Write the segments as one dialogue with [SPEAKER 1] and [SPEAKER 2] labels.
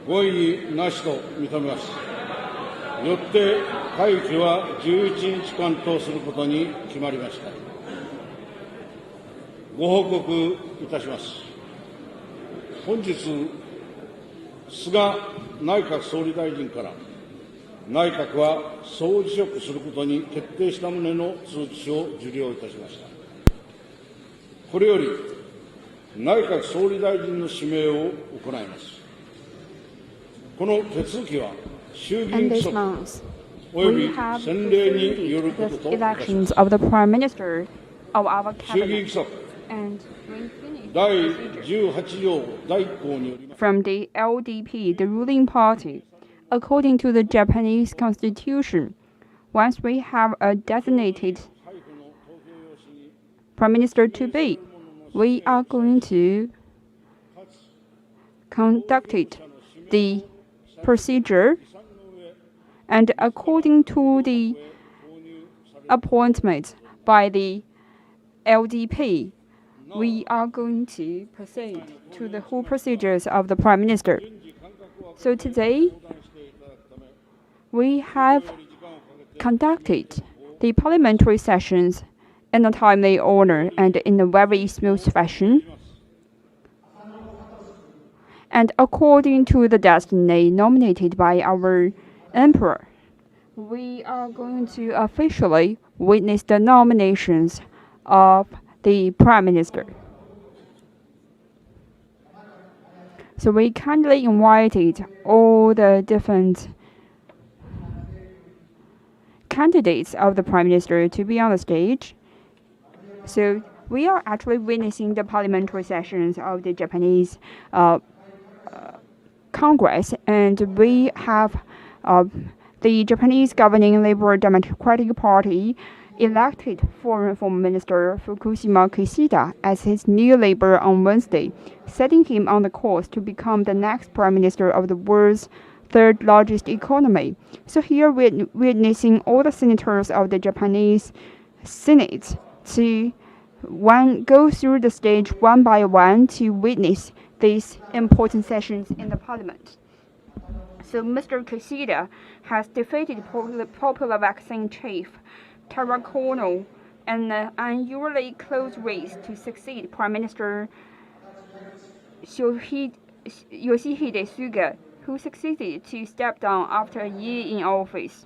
[SPEAKER 1] ご異議なしと認めます。よって会期は11日間とすることに決まりました。ご報告いたします。本日、菅内閣総理大臣から内閣は総辞職することに決定した旨の通知書を受領いたしました。これより内閣総理大臣の指名を行います。この手続きは衆議院規則および先例によることといたします。衆議院規則第18条第1項によります。
[SPEAKER 2] From the LDP, the ruling party, according to the Japanese constitution, once we have a designated prime minister to be, we are going to conduct the procedure, and according to the appointment by the LDP, we are going to proceed to the whole procedures of the Prime Minister. So today, we have conducted the parliamentary sessions in a timely order and in a very smooth fashion. And according to the destiny nominated by our Emperor, we are going to officially witness the nominations of the Prime Minister. So we kindly invited all the different candidates of the Prime Minister to be on the stage. So we are actually witnessing the parliamentary sessions of the Japanese Congress, and we have the Japanese governing Liberal Democratic Party elected Foreign Minister Fumio Kishida as his new leader on Wednesday, setting him on the course to become the next Prime Minister of the world's third largest economy. So here we're witnessing all the senators of the Japanese Senate to go through the stage one by one to witness these important sessions in the parliament. So Mr. Kishida has defeated popular vaccine chief Tara Kono in an unusually close race to succeed Prime Minister Yoshihide Suga, who succeeded to step down after a year in office.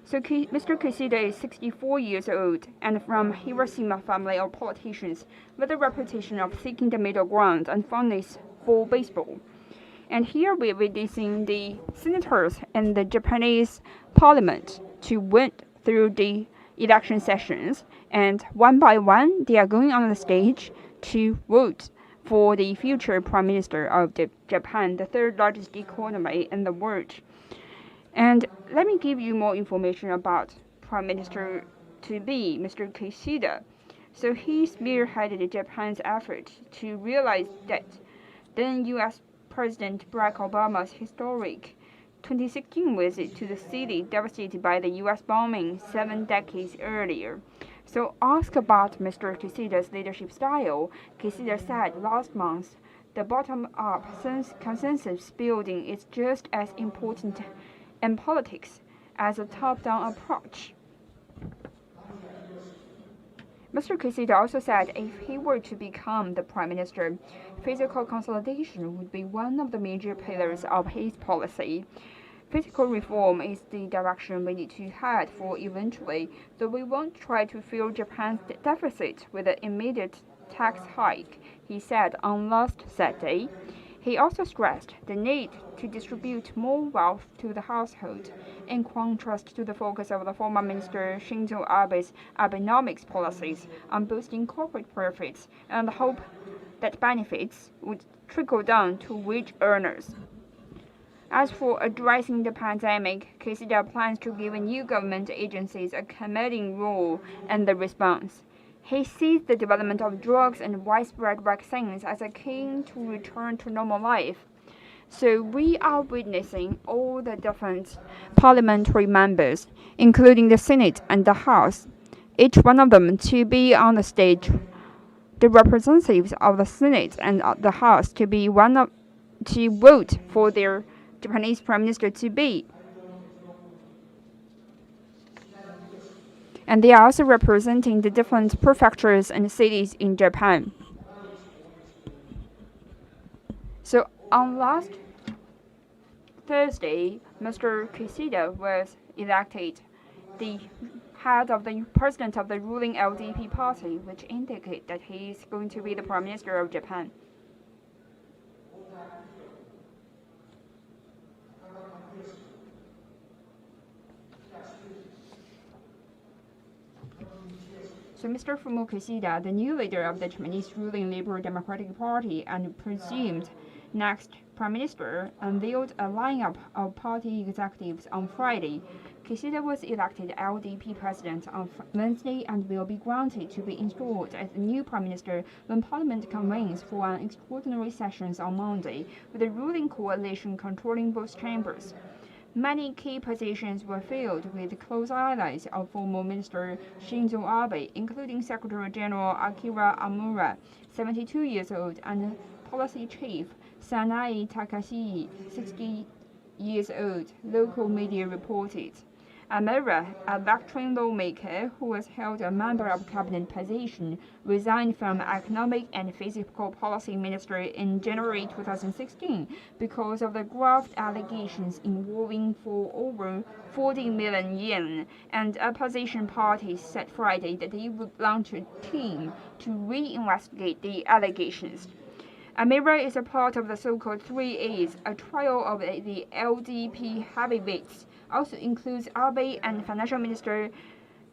[SPEAKER 2] So Mr. Kishida is 64 years old and from Hiroshima family of politicians with a reputation of seeking the middle ground and fondness for baseball. And here we're witnessing the senators in the Japanese parliament to went through the election sessions, and one by one they are going on the stage to vote for the future Prime Minister of Japan, the third largest economy in the world. And let me give you more information about Prime Minister to be, Mr. Kishida. So he spearheaded Japan's effort to realize that then U.S. President Barack Obama's historic 2016 visit to the city devastated by the U.S. bombing 7 decades earlier. So asked about Mr. Kishida's leadership style, Kishida said last month, the bottom-up consensus building is just as important in politics as a top-down approach. Mr. Kishida also said if he were to become the Prime Minister, fiscal consolidation would be one of the major pillars of his policy. Fiscal reform is the direction we need to head for eventually, though we won't try to fill Japan's deficit with an immediate tax hike, he said on last Saturday. He also stressed the need to distribute more wealth to the household, in contrast to the focus of the former Minister Shinzo Abe's Abenomics policies on boosting corporate profits and the hope that benefits would trickle down to wage earners. As for addressing the pandemic, Kishida plans to give new government agencies a commanding role in the response. He sees the development of drugs and widespread vaccines as a key to return to normal life. So we are witnessing all the different parliamentary members, including the Senate and the House, each one of them to be on the stage. The representatives of the Senate and the House to vote for their Japanese Prime Minister to be. And they are also representing the different prefectures and cities in Japan. So on last Thursday, Mr. Kishida was elected the head of the president of the ruling LDP party, which indicates that he is going to be the Prime Minister of Japan. So Mr. Fumio Kishida, the new leader of the Japanese ruling Liberal Democratic Party and presumed next Prime Minister, unveiled a lineup of party executives on Friday. Kishida was elected LDP president on Wednesday and will be granted to be installed as the new Prime Minister when Parliament convenes for an extraordinary session on Monday, with the ruling coalition controlling both chambers. Many key positions were filled with close allies of former Minister Shinzo Abe, including Secretary General Akira Amura, 72 years old, and Policy Chief Sanae Takashi, 60 years old, local media reported. Amura, a veteran lawmaker who has held a member of cabinet position, resigned from Economic and Fiscal Policy Minister in January 2016 because of the graft allegations involving for over 40 million yen, and opposition parties said Friday that they would launch a team to re-investigate the allegations. Amira is a part of the so-called 3As, a trio of the LDP heavyweights. Also includes Abe and Financial Minister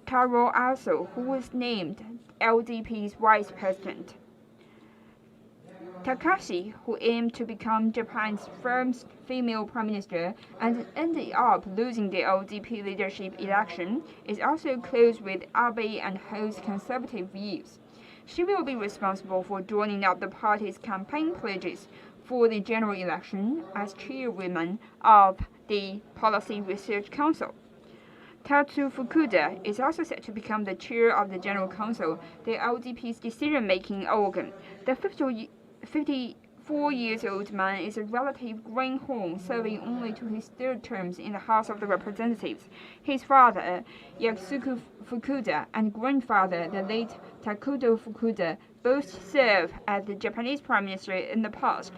[SPEAKER 2] Taro Aso, who was named LDP's vice president. Takashi, who aimed to become Japan's first female prime minister and ended up losing the LDP leadership election, is also close with Abe and holds conservative views. She will be responsible for drawing up the party's campaign pledges for the general election as chairwoman of the Policy Research Council. Tatsu Fukuda is also set to become the chair of the General Council, the LDP's decision-making organ. The 54-year-old man is a relative greenhorn, serving only to his third term in the House of the Representatives. His father, Yasuku Fukuda, and grandfather, the late Takuto Fukuda, both served as the Japanese Prime Minister in the past.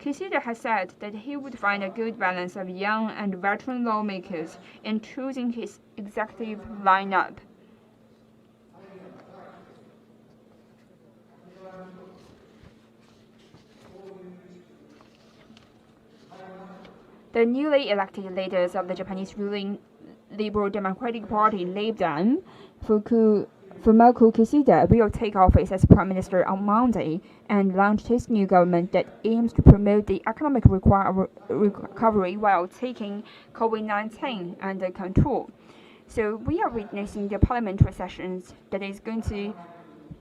[SPEAKER 2] Kishida has said that he would find a good balance of young and veteran lawmakers in choosing his executive lineup. The newly elected leaders of the Japanese ruling Liberal Democratic Party, LDP, Fumio Kishida will take office as Prime Minister on Monday and launch his new government that aims to promote the economic recovery while taking COVID-19 under control. So we are witnessing the parliamentary sessions that is going to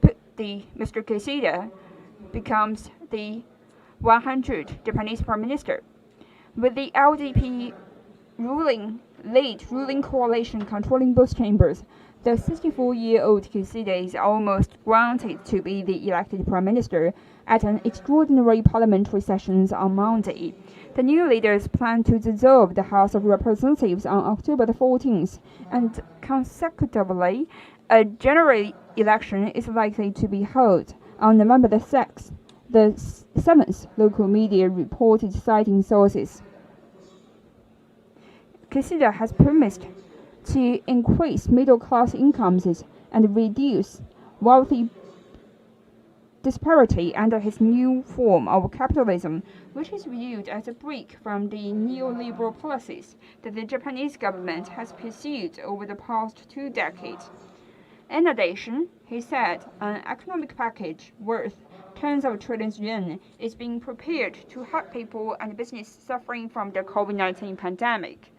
[SPEAKER 2] put Mr. Kishida becomes the 100th Japanese Prime Minister. With the LDP ruling coalition controlling both chambers, the 64-year-old Kishida is almost granted to be the elected Prime Minister at an extraordinary parliamentary session on Monday. The new leaders plan to dissolve the House of Representatives on October the 14th, and consecutively, a general election is likely to be held on November the 6th. The 7th, local media reported, citing sources. Kishida has promised to increase middle-class incomes and reduce wealthy disparity under his new form of capitalism, which is viewed as a break from the neoliberal policies that the Japanese government has pursued over the past 2 decades. In addition, he said an economic package worth tens of trillions of yen is being prepared to help people and business suffering from the COVID-19 pandemic.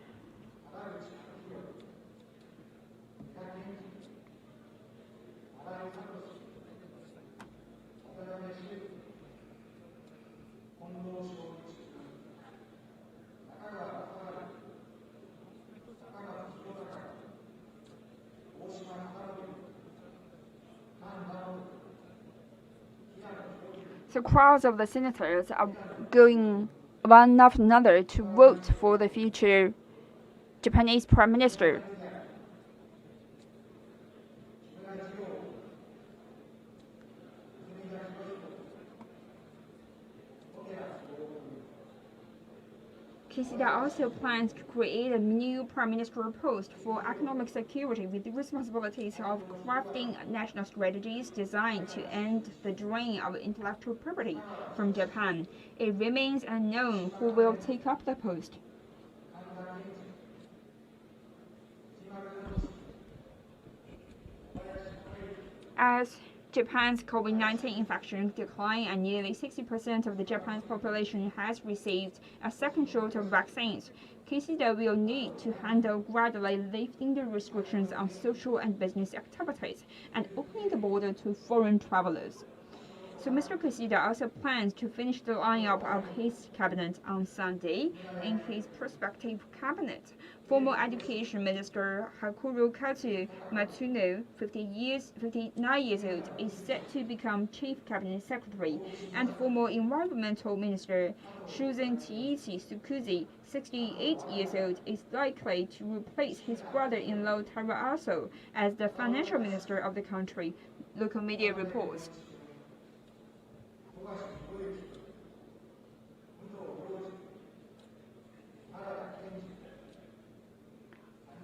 [SPEAKER 2] So crowds of the senators are going one after another to vote for the future Japanese Prime Minister. Kishida also plans to create a new prime minister post for economic security with the responsibilities of crafting national strategies designed to end the drain of intellectual property from Japan. It remains unknown who will take up the post. As Japan's COVID-19 infections decline and nearly 60% of the Japan's population has received a second shot of vaccines, Kishida will need to handle gradually lifting the restrictions on social and business activities and opening the border to foreign travelers. So Mr. Kishida also plans to finish the lineup of his cabinet on Sunday. In his prospective cabinet, former Education Minister Hakuro Katsu Matsuno, 59 years old, is set to become Chief Cabinet Secretary, and former Environmental Minister Shuzen Chiichi Sukuzi, 68 years old, is likely to replace his brother-in-law Taro Aso as the Financial Minister of the country, local media reports.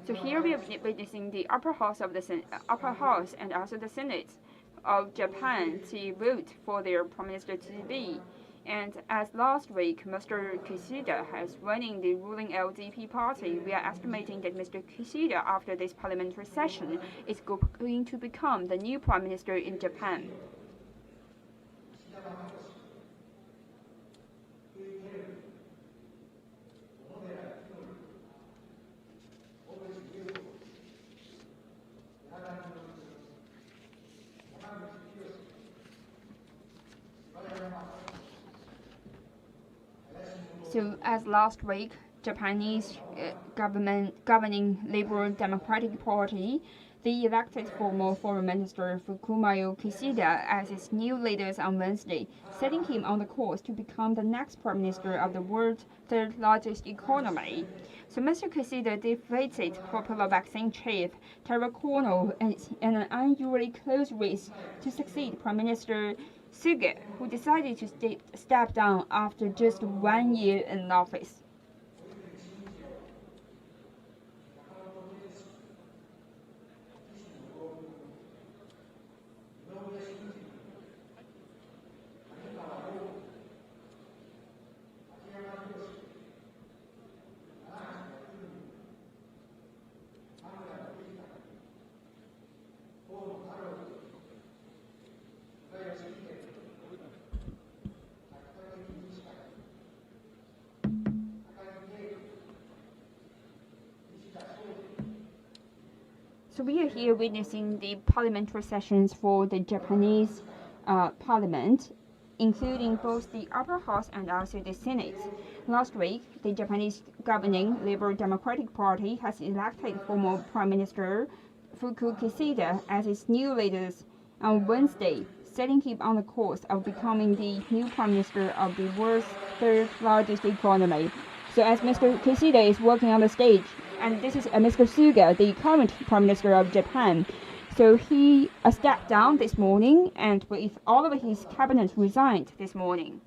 [SPEAKER 2] So here we are witnessing the upper house and also the Senate of Japan to vote for their Prime Minister to be. And as last week, Mr. Kishida has winning the ruling LDP party, we are estimating that Mr. Kishida, after this parliamentary session, is going to become the new Prime Minister in Japan. So, as last week, Japanese governing Liberal Democratic Party, they elected former Foreign Minister Fumio Kishida as its new leader on Wednesday, setting him on the course to become the next Prime Minister of the world's third largest economy. So Mr. Kishida defeated popular vaccine chief Taro Kono in an unusually close race to succeed Prime Minister Suga, who decided to step down after just 1 year in office. So we are here witnessing the parliamentary sessions for the Japanese parliament, including both the upper house and also the Senate. Last week, the Japanese governing Liberal Democratic Party has elected former Prime Minister Fumio Kishida as its new leader on Wednesday, setting him on the course of becoming the new Prime Minister of the world's third largest economy. So as Mr. Kishida is walking on the stage, and this is Mr. Suga, the current Prime Minister of Japan. So he stepped down this morning, and with all of his cabinet resigned this morning.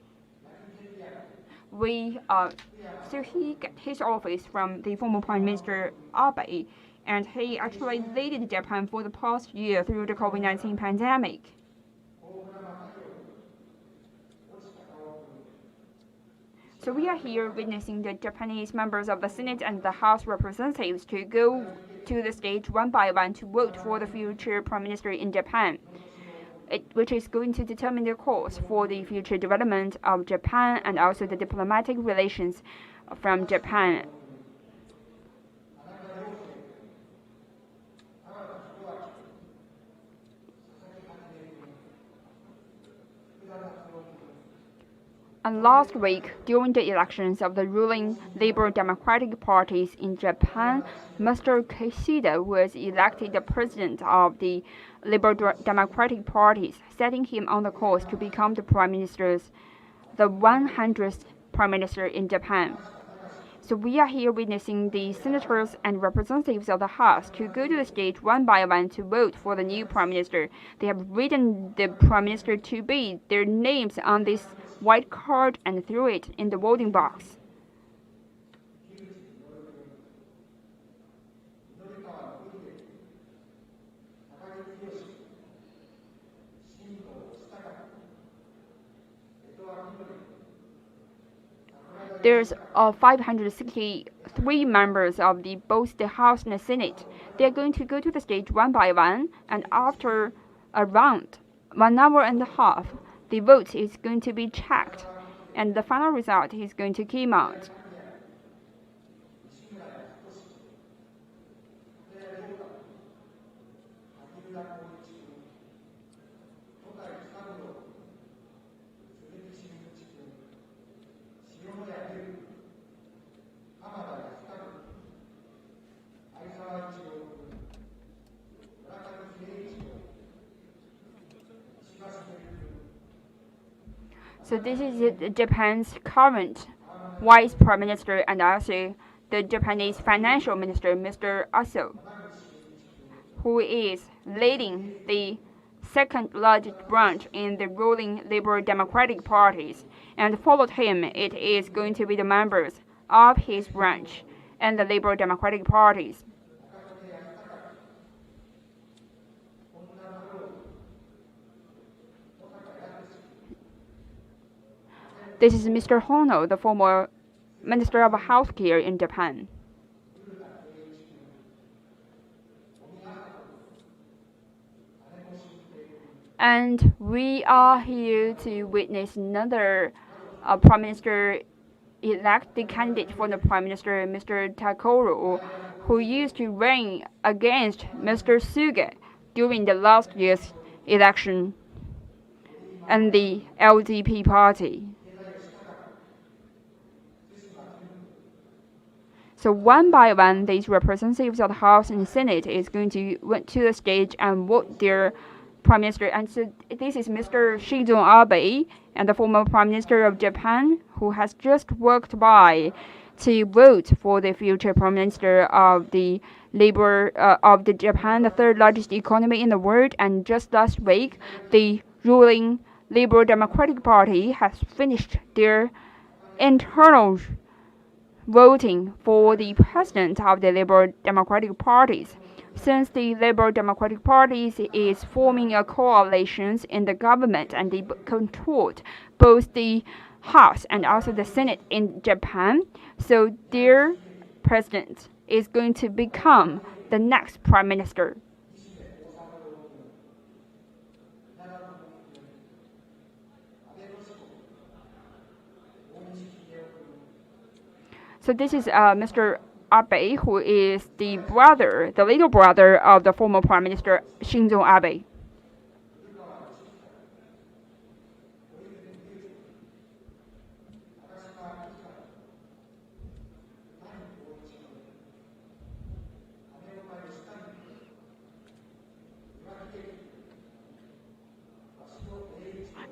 [SPEAKER 2] So he got his office from the former Prime Minister Abe, and he actually led Japan for the past year through the COVID-19 pandemic. So we are here witnessing the Japanese members of the Senate and the House Representatives to go to the stage one by one to vote for the future Prime Minister in Japan, which is going to determine the course for the future development of Japan and also the diplomatic relations from Japan. And last week, during the elections of the ruling Liberal Democratic parties in Japan, Mr. Kishida was elected the president of the Liberal Democratic parties, setting him on the course to become the Prime Minister's the 100th prime minister in Japan. So we are here witnessing the senators and representatives of the House to go to the stage one by one to vote for the new prime minister. They have written the prime minister to be their names on this white card and threw it in the voting box. There's 563 members of both the House and the Senate. They are going to go to the stage one by one, and after around 1 hour and a half, the vote is going to be checked, and the final result is going to come out. So this is Japan's current Vice Prime Minister and also the Japanese Financial Minister, Mr. Aso, who is leading the second largest branch in the ruling Liberal Democratic parties. And followed him, it is going to be the members of his branch and the Liberal Democratic parties. This is Mr. Hono, the former Minister of Healthcare in Japan. And we are here to witness another Prime Minister-elect, the candidate for the Prime Minister, Mr. Takoro, who used to run against Mr. Suga during the last year's election, and the LDP party. So one by one, these representatives of the House and Senate is going to went to the stage and vote their Prime Minister. And so this is Mr. Shinzo Abe, and the former Prime Minister of Japan, who has just walked by to vote for the future Prime Minister of the Japan, the third largest economy in the world. And just last week, the ruling Liberal Democratic Party has finished their internal voting for the president of the Liberal Democratic parties. Since the Liberal Democratic parties is forming a coalition in the government, and they controlled both the House and also the Senate in Japan, so their president is going to become the next prime minister. So this is Mr. Abe, who is the little brother of the former Prime Minister Shinzo Abe.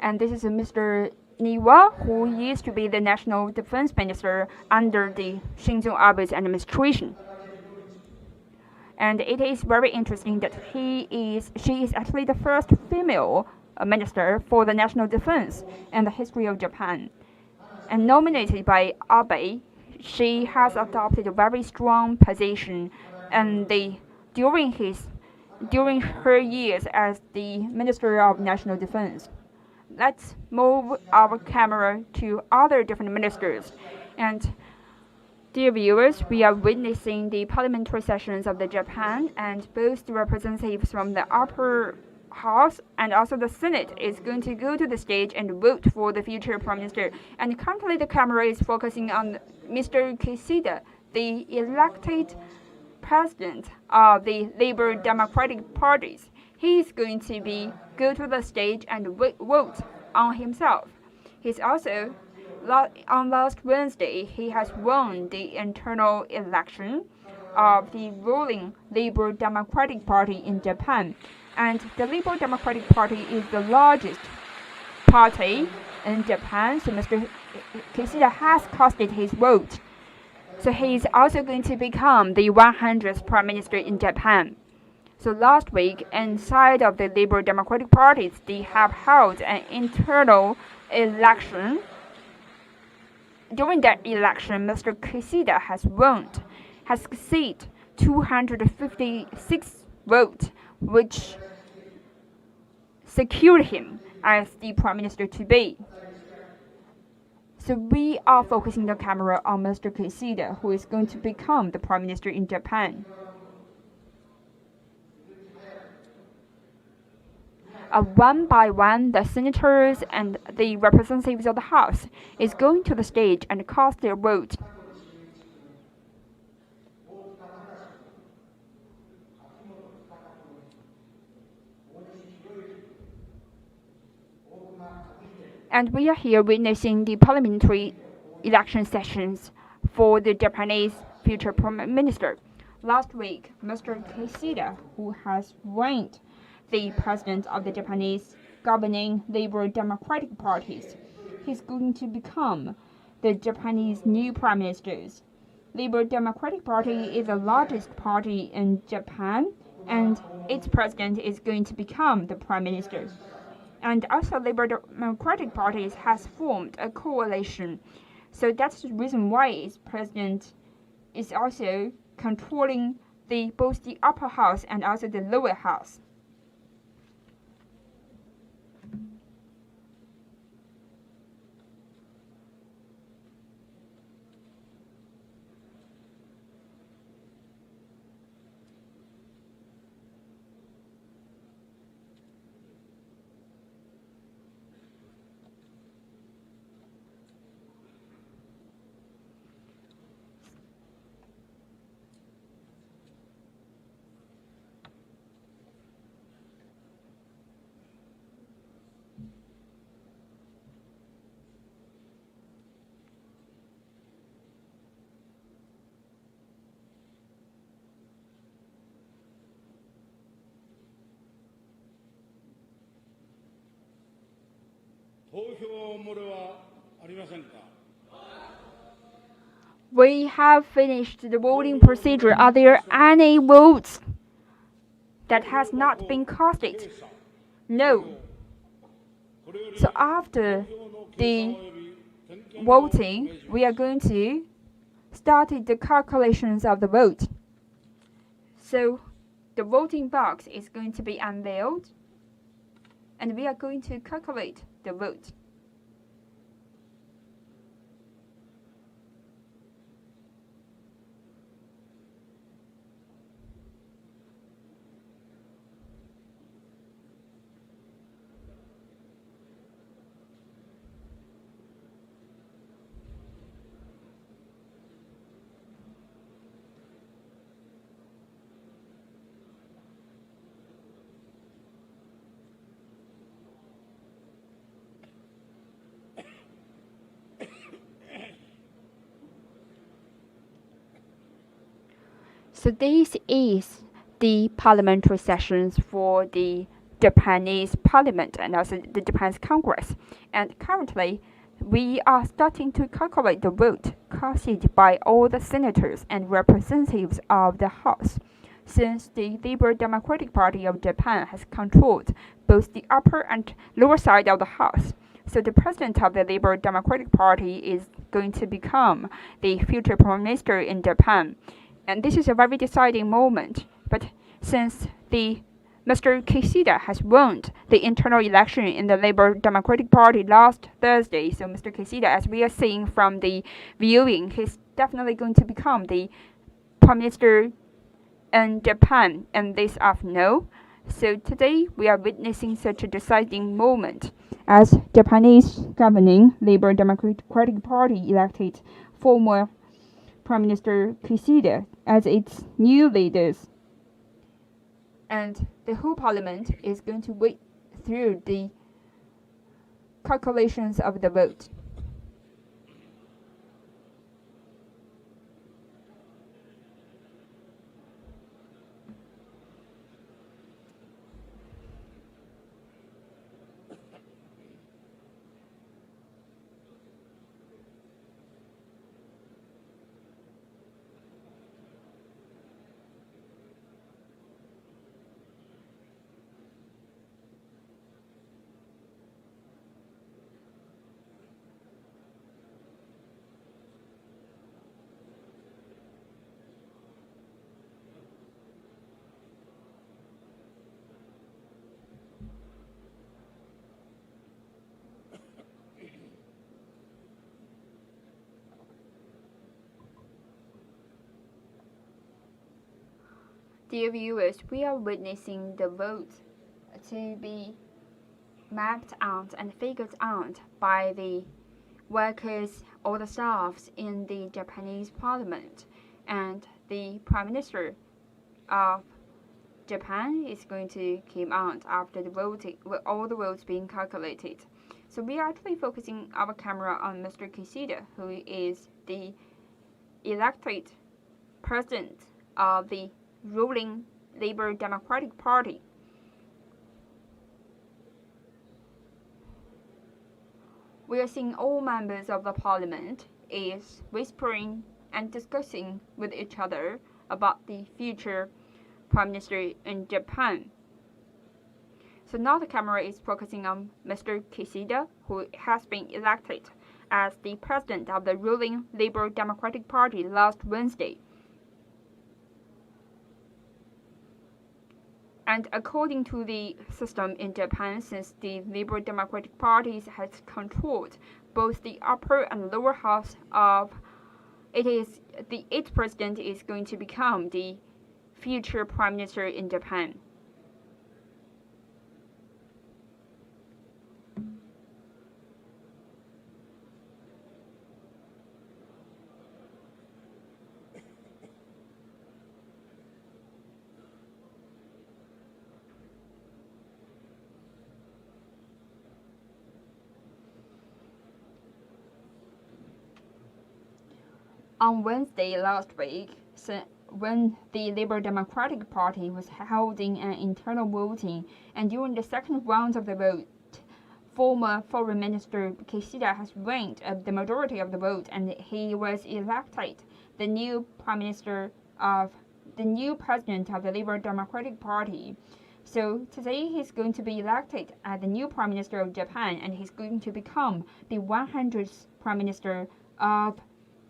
[SPEAKER 2] And this is Mr. Niwa, who used to be the National Defense Minister under the Shinzo Abe's administration. And it is very interesting that she is actually the first female minister for the national defense in the history of Japan. And nominated by Abe, she has adopted a very strong position and during her years as the Minister of National Defense. Let's move our camera to other different ministers. And dear viewers, we are witnessing the parliamentary sessions of the Japan, and both the representatives from the upper house and also the Senate is going to go to the stage and vote for the future prime minister. And currently the camera is focusing on Mr. Kishida, the elected president of the Liberal Democratic parties. He is going to go to the stage and vote on himself. He's also, on last Wednesday, he has won the internal election of the ruling Liberal Democratic Party in Japan. And the Liberal Democratic Party is the largest party in Japan, so Mr. Kishida has casted his vote. So he is also going to become the 100th Prime Minister in Japan. So last week, inside of the Liberal Democratic parties, they have held an internal election. During that election, Mr. Kishida has received 256 votes, which secured him as the Prime Minister to be. So we are focusing the camera on Mr. Kishida, who is going to become the Prime Minister in Japan. One by one, the senators and the representatives of the House is going to the stage and cast their vote. And we are here witnessing the parliamentary election sessions for the Japanese future Prime Minister. Last week, Mr. Kishida, who has reigned the president of the Japanese governing Liberal Democratic parties, he's going to become the Japanese new prime ministers. Liberal Democratic Party is the largest party in Japan, and its president is going to become the prime minister. And also, Liberal Democratic Party has formed a coalition. So that's the reason why its president is also controlling both the upper house and also the lower house. We have finished the voting procedure. Are there any votes that has not been casted? No. So after the voting, we are going to start the calculations of the vote. So the voting box is going to be unveiled, and we are going to calculate the vote. So this is the parliamentary sessions for the Japanese Parliament and also the Japanese Congress. And currently, we are starting to calculate the vote casted by all the senators and representatives of the House, since the Liberal Democratic Party of Japan has controlled both the upper and lower side of the House. So the president of the Liberal Democratic Party is going to become the future prime minister in Japan. And this is a very deciding moment. But since Mr. Kishida has won the internal election in the Liberal Democratic Party last Thursday, so Mr. Kishida, as we are seeing from the viewing, he's definitely going to become the prime minister in Japan in this afternoon. So today we are witnessing such a deciding moment as Japanese governing Liberal Democratic Party elected former Prime Minister Kishida as its new leaders. And the whole parliament is going to wait through the calculations of the vote. Dear viewers, we are witnessing the vote to be mapped out and figured out by the workers or the staffs in the Japanese parliament, and the Prime Minister of Japan is going to come out after the voting, with all the votes being calculated. So we are actually focusing our camera on Mr. Kishida, who is the elected president of the ruling Labour Democratic Party. We are seeing all members of the parliament is whispering and discussing with each other about the future Prime Minister in Japan. So now the camera is focusing on Mr. Kishida, who has been elected as the president of the ruling Labour Democratic Party last Wednesday. And according to the system in Japan, since the Labour Democratic Party has controlled both the upper and lower house of it, is the 8th president is going to become the future prime minister in Japan. On Wednesday last week, when the Labour Democratic Party was holding an internal voting, and during the second round of the vote, former Foreign Minister Kishida has won the majority of the vote, and he was elected the new president of the Labour Democratic Party. So today he's going to be elected as the new Prime Minister of Japan, and he's going to become the 100th Prime Minister of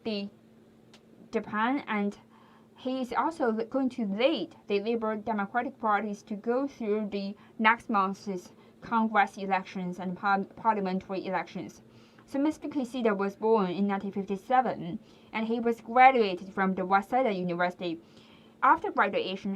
[SPEAKER 2] the Japan, and he is also going to lead the Labour Democratic Parties to go through the next month's Congress elections and parliamentary elections. So Mr. Kishida was born in 1957, and he was graduated from the Waseda University. After graduation,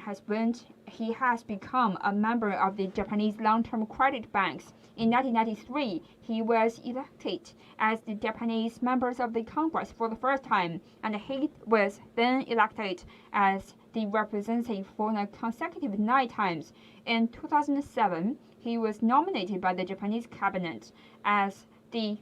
[SPEAKER 2] he has become a member of the Japanese long-term credit banks. In 1993, he was elected as the Japanese members of the Congress for the first time, and he was then elected as the representative for a consecutive 9 times. In 2007, he was nominated by the Japanese cabinet as the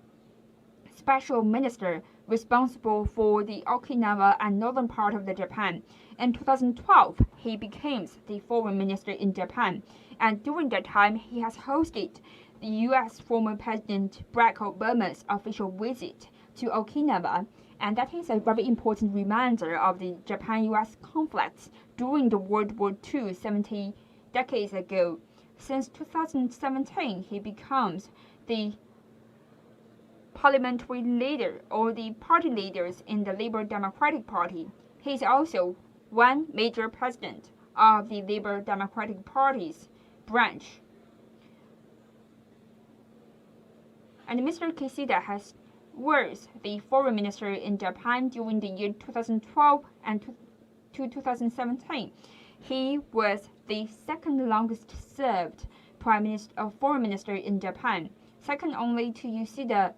[SPEAKER 2] special minister responsible for the Okinawa and northern part of the Japan. In 2012, he became the foreign minister in Japan, and during that time, he has hosted the U.S. former President Barack Obama's official visit to Okinawa, and that is a very important reminder of the Japan-U.S. conflicts during the World War II 70 decades ago. Since 2017, he becomes the parliamentary leader or the party leaders in the Labour Democratic Party. He is also one major president of the Labour Democratic Party's branch. And Mr. Kishida was the foreign minister in Japan during the year 2012 and to 2017. He was the second longest served foreign minister in Japan, second only to Yoshida.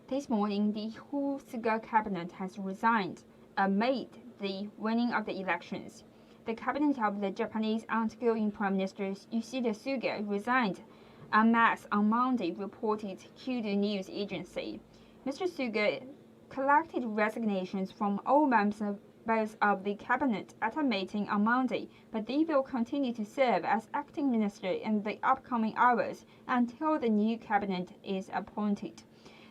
[SPEAKER 2] This morning, the whole Suga cabinet has resigned amid the winning of the elections. The cabinet of the Japanese outgoing Prime Minister Yoshida Suga resigned en masse on Monday, reported Kyodo News Agency. Mr. Suga collected resignations from all members of the cabinet at a meeting on Monday, but they will continue to serve as acting minister in the upcoming hours until the new cabinet is appointed.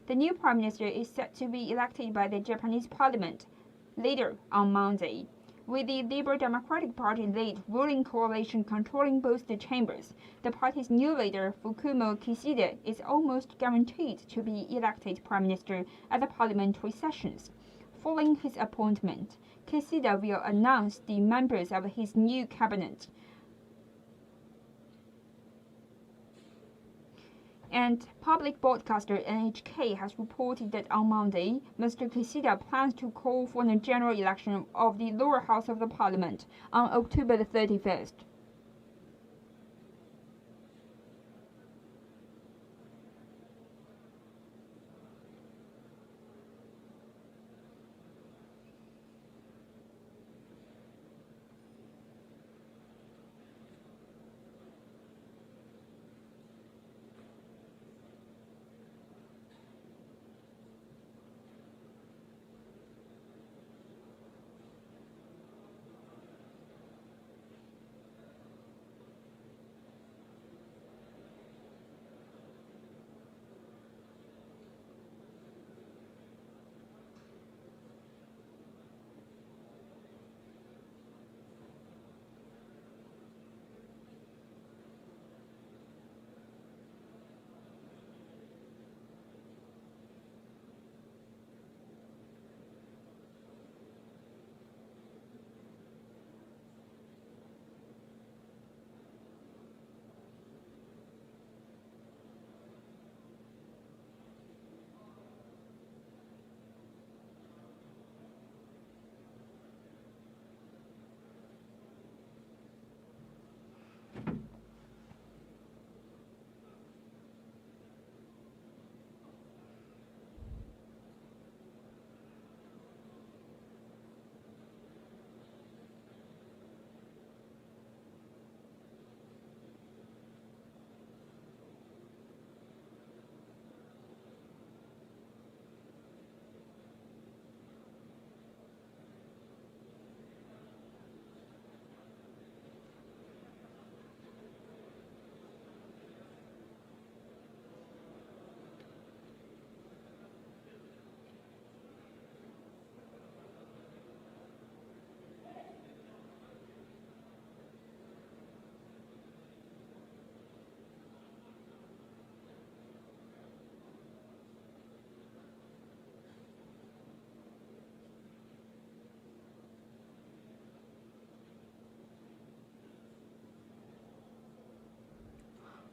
[SPEAKER 2] The new prime minister is set to be elected by the Japanese parliament later on Monday. With the Liberal Democratic Party-led ruling coalition controlling both the chambers, the party's new leader, Fumio Kishida, is almost guaranteed to be elected prime minister at the parliamentary sessions. Following his appointment, Kishida will announce the members of his new cabinet. And public broadcaster NHK has reported that on Monday, Mr. Kishida plans to call for a general election of the lower house of the parliament on October the 31st.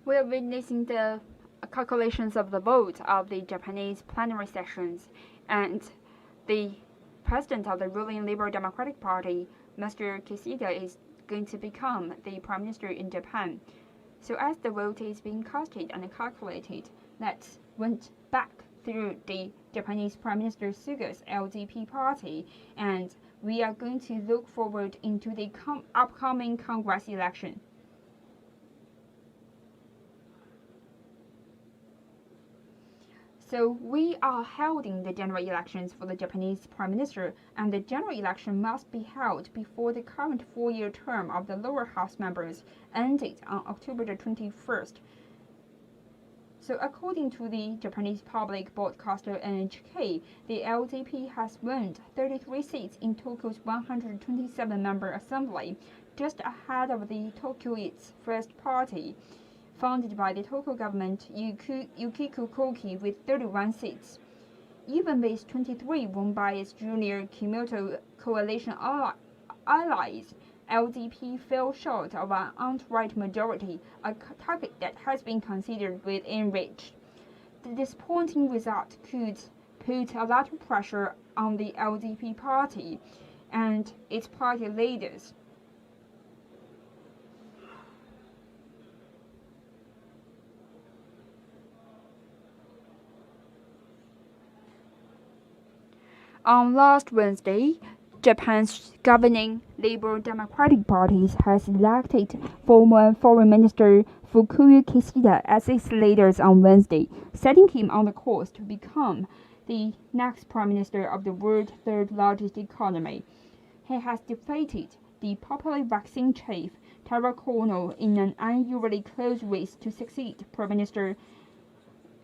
[SPEAKER 2] We are witnessing the calculations of the vote of the Japanese plenary sessions, and the president of the ruling Liberal Democratic Party, Mr. Kishida, is going to become the prime minister in Japan. So as the vote is being casted and calculated, let's went back through the Japanese Prime Minister Suga's LDP party, and we are going to look forward into the upcoming Congress election. So we are holding the general elections for the Japanese Prime Minister, and the general election must be held before the current 4-year term of the lower house members ended on October the 21st. So according to the Japanese public broadcaster NHK, the LDP has won 33 seats in Tokyo's 127-member assembly, just ahead of the Tokyo's First Party, founded by the Tokyo government Yukiko Koki with 31 seats. Even with 23 won by its junior Kyoto coalition allies, LDP fell short of an outright majority, a target that has been considered within reach. The disappointing result could put a lot of pressure on the LDP party and its party leaders. On last Wednesday, Japan's governing Liberal Democratic Party has elected former Foreign Minister Fumio Kishida as its leader on Wednesday, setting him on the course to become the next Prime Minister of the world's third largest economy. he has defeated the popular vaccine chief Tara Kono in an unusually close race to succeed Prime Minister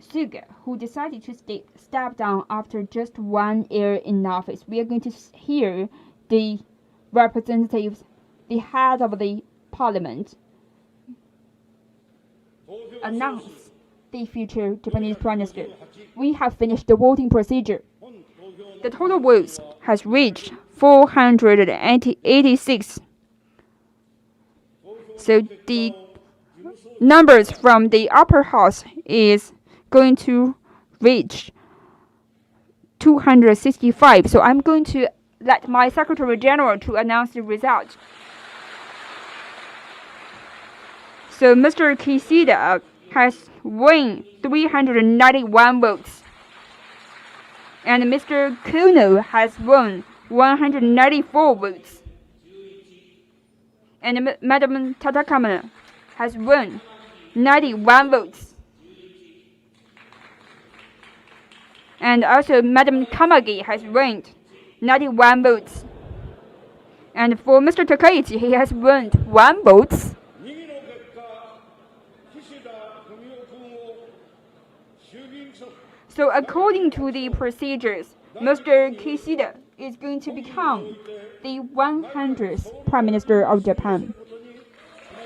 [SPEAKER 2] Suga, who decided to step down after just 1 year in office. We are going to hear the representatives, the head of the parliament, announce the future Japanese Prime Minister. We have finished the voting procedure. The total votes has reached 486. So the numbers from the upper house is going to reach 265. So I'm going to let my Secretary General to announce the result. So Mr. Kishida has won 391 votes. And Mr. Kuno has won 194 votes. And Madam Tatakama has won 91 votes. And also Madam Kamagi has won 91 votes. And for Mr. Takaichi, he has won 1 vote. So according to the procedures, Mr. Kishida is going to become the 100th Prime Minister of Japan.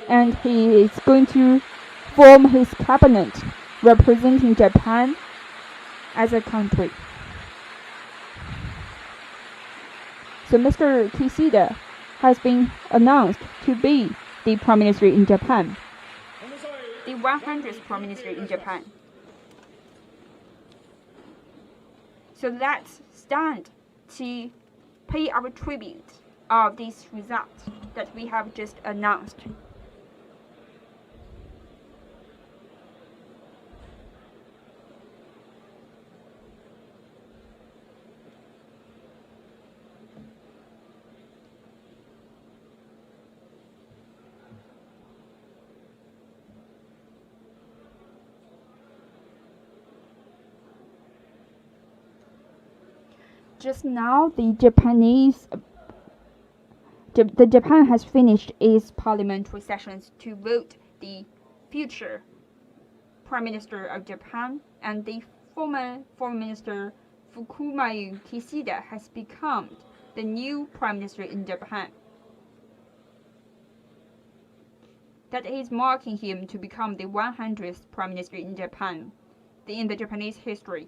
[SPEAKER 2] And he is going to form his cabinet representing Japan as a country. So Mr. Kishida has been announced to be the Prime Minister in Japan, the 100th Prime Minister in Japan. So let's stand to pay our tribute of this result that we have just announced. Just now, Japan has finished its parliamentary sessions to vote the future Prime Minister of Japan, and the former Foreign Minister Fumio Kishida has become the new Prime Minister in Japan. That is marking him to become the 100th Prime Minister in Japan in the Japanese history.